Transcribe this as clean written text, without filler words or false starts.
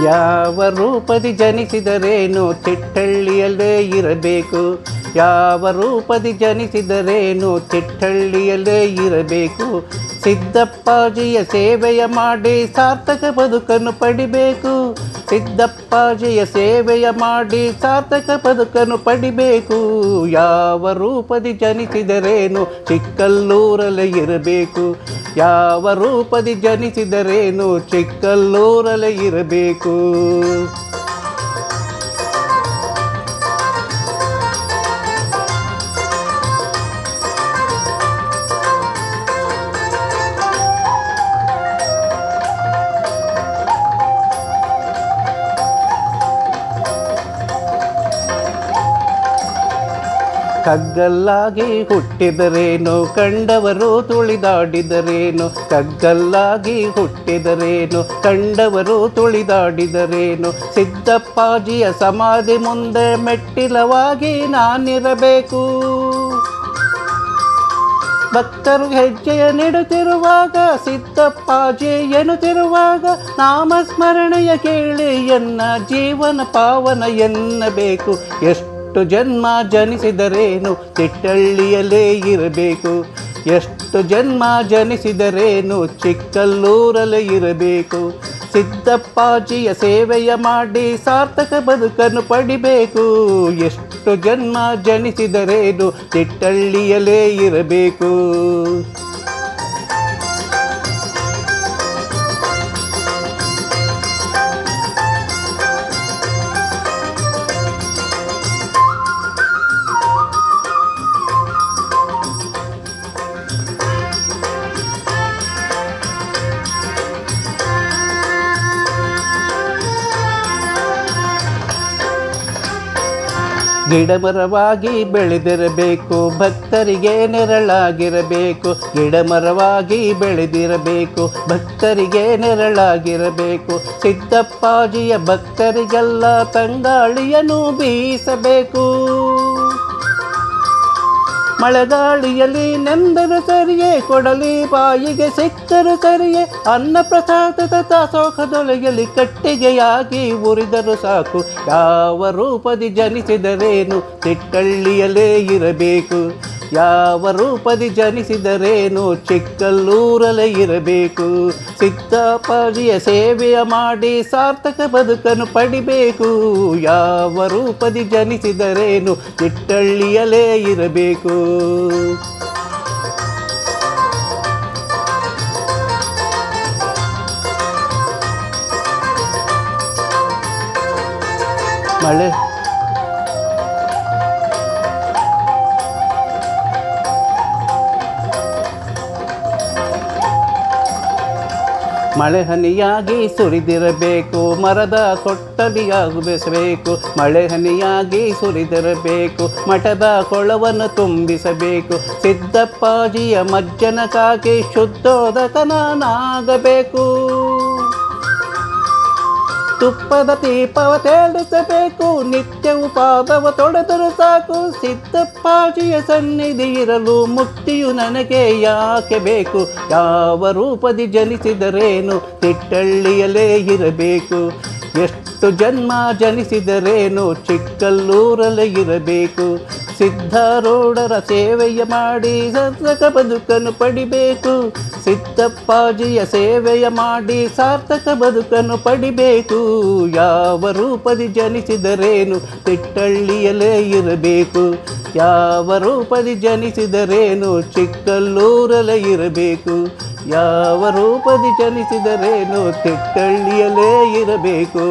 ಯಾವ ರೂಪದಿ ಜನಿಸಿದರೇನು ತಿಟ್ಟಳ್ಳಿಯಲ್ಲೇ ಇರಬೇಕು, ಯಾವ ರೂಪದಿ ಜನಿಸಿದರೇನು ತಿಟ್ಟಳ್ಳಿಯಲ್ಲೇ ಇರಬೇಕು. ಸಿದ್ದಪ್ಪಾಜಿಯ ಸೇವೆಯ ಮಾಡಿ ಸಾರ್ಥಕ ಬದುಕನ್ನು ಪಡಿಬೇಕು, ಸಿದ್ದಪ್ಪಾಜಿಯ ಸೇವೆಯ ಮಾಡಿ ಸಾರ್ಥಕ ಬದುಕನ್ನು ಪಡಿಬೇಕು. ಯಾವ ರೂಪದಿ ಜನಿಸಿದರೇನು ಚಿಕ್ಕಲ್ಲೂರಲ್ಲೇ ಇರಬೇಕು, ಯಾವ ರೂಪದಿ ಜನಿಸಿದರೇನು ಚಿಕ್ಕಲ್ಲೂರಲ್ಲೇ ಇರಬೇಕು. ಕಗ್ಗಲ್ಲಾಗಿ ಹುಟ್ಟಿದರೇನು ಕಂಡವರು ತುಳಿದಾಡಿದರೇನು, ಕಗ್ಗಲ್ಲಾಗಿ ಹುಟ್ಟಿದರೇನು ಕಂಡವರು ತುಳಿದಾಡಿದರೇನು. ಸಿದ್ದಪ್ಪಾಜಿಯ ಸಮಾಧಿ ಮುಂದೆ ಮೆಟ್ಟಿಲವಾಗಿ ನಾನಿರಬೇಕು, ಭಕ್ತರು ಹೆಜ್ಜೆಯ ನೆಡುತ್ತಿರುವಾಗ ಸಿದ್ದಪ್ಪಾಜಿ ಎನ್ನುತ್ತಿರುವಾಗ ನಾಮಸ್ಮರಣೆಯ ಕೇಳಿ ಎನ್ನ ಜೀವನ ಪಾವನ ಎನ್ನಬೇಕು. ಎಷ್ಟು ಜನ್ಮ ಜನಿಸಿದರೇನು ತಿಟ್ಟಳ್ಳಿಯಲ್ಲೇ ಇರಬೇಕು, ಎಷ್ಟು ಜನ್ಮ ಜನಿಸಿದರೇನು ಚಿಕ್ಕಲ್ಲೂರಲ್ಲೇ ಇರಬೇಕು. ಸಿದ್ದಪ್ಪಾಜಿಯ ಸೇವೆಯ ಮಾಡಿ ಸಾರ್ಥಕ ಬದುಕನ್ನು ಪಡಿಬೇಕು, ಎಷ್ಟು ಜನ್ಮ ಜನಿಸಿದರೇನು ತಿಟ್ಟಳ್ಳಿಯಲ್ಲೇ ಇರಬೇಕು. ಗಿಡಮರವಾಗಿ ಬೆಳೆದಿರಬೇಕು, ಭಕ್ತರಿಗೆ ನೆರಳಾಗಿರಬೇಕು, ಗಿಡಮರವಾಗಿ ಬೆಳೆದಿರಬೇಕು, ಭಕ್ತರಿಗೆ ನೆರಳಾಗಿರಬೇಕು. ಸಿದ್ದಪ್ಪಾಜಿಯ ಭಕ್ತರಿಗೆಲ್ಲ ತಂಗಾಳಿಯನ್ನು ಬೀಸಬೇಕು, ಮಳೆಗಾಳಿಯಲ್ಲಿ ನೆಂದರು ಸರಿಯೇ ಕೊಡಲಿ ಬಾಯಿಗೆ ಸಿಕ್ಕರು ಸರಿಯೇ. ಅನ್ನ ಪ್ರಸಾದದ ದಾಸೋಹದೊಲೆಯಲ್ಲಿ ಕಟ್ಟಿಗೆಯಾಗಿ ಉರಿದರು ಸಾಕು. ಯಾವ ರೂಪದಿ ಜನಿಸಿದರೇನು ತಿಟ್ಟಳ್ಳಿಯಲ್ಲೇ ಇರಬೇಕು, ಯಾವ ರೂಪದಿ ಜನಿಸಿದರೇನು ಚಿಕ್ಕಲ್ಲೂರಲ್ಲೇ ಇರಬೇಕು. ಸಿದ್ದಪ್ಪಾಜಿಯ ಸೇವೆಯ ಮಾಡಿ ಸಾರ್ಥಕ ಬದುಕನ್ನು ಪಡಿಬೇಕು, ಯಾವ ರೂಪದಿ ಜನಿಸಿದರೇನು ತಿಟ್ಟಳ್ಳಿಯಲ್ಲೇ ಇರಬೇಕು. ಮಳೆ ಮಳೆ ಹನಿಯಾಗಿ ಸುರಿದಿರಬೇಕು, ಮರದ ಕೊಟ್ಟಲಿಯಾಗಿ ಬೆಸಬೇಕು. ಮಳೆ ಹನಿಯಾಗಿ ಸುರಿದಿರಬೇಕು, ಮಠದ ಕೊಳವನ್ನು ತುಂಬಿಸಬೇಕು. ಸಿದ್ದಪ್ಪಾಜಿಯ ಮಜ್ಜನಕ್ಕಾಗಿ ಶುದ್ಧೋದಕನಾಗಬೇಕು, ತುಪ್ಪದ ದೀಪವ ತೇಲಿಸಬೇಕು. ನಿತ್ಯವು ಪಾದವ ತೊಳೆದರೂ ಸಾಕು, ಸಿದ್ದಪ್ಪಾಜಿಯ ಸನ್ನಿಧಿ ಇರಲು ಮುಕ್ತಿಯು ನನಗೆ ಯಾಕೆ ಬೇಕು. ಯಾವ ರೂಪದಿ ಜನಿಸಿದರೇನು ತಿಟ್ಟಳ್ಳಿಯಲ್ಲೇ ಇರಬೇಕು, ಎಷ್ಟು ಜನ್ಮ ಜನಿಸಿದರೇನು ಚಿಕ್ಕಲ್ಲೂರಲ್ಲೇ ಇರಬೇಕು. ಸಿದ್ಧಾರೂಢರ ಸೇವೆಯ ಮಾಡಿ ಸಾರ್ಥಕ ಬದುಕನ್ನು ಪಡಿಬೇಕು, ಸಿದ್ದಪ್ಪಾಜಿಯ ಸೇವೆಯ ಮಾಡಿ ಸಾರ್ಥಕ ಬದುಕನ್ನು ಪಡಿಬೇಕು. ಯಾವ ರೂಪದಿ ಜನಿಸಿದರೇನು ತಿಟ್ಟಳ್ಳಿಯಲ್ಲೇ ಇರಬೇಕು, ಯಾವ ರೂಪದಿ ಜನಿಸಿದರೇನು ಚಿಕ್ಕಲ್ಲೂರಲ್ಲೇ ಇರಬೇಕು. ಯಾವ ರೂಪದಿ ಜನಿಸಿದರೇನು ತಿಟ್ಟಳ್ಳಿಯಲ್ಲೇ ಇರಬೇಕು.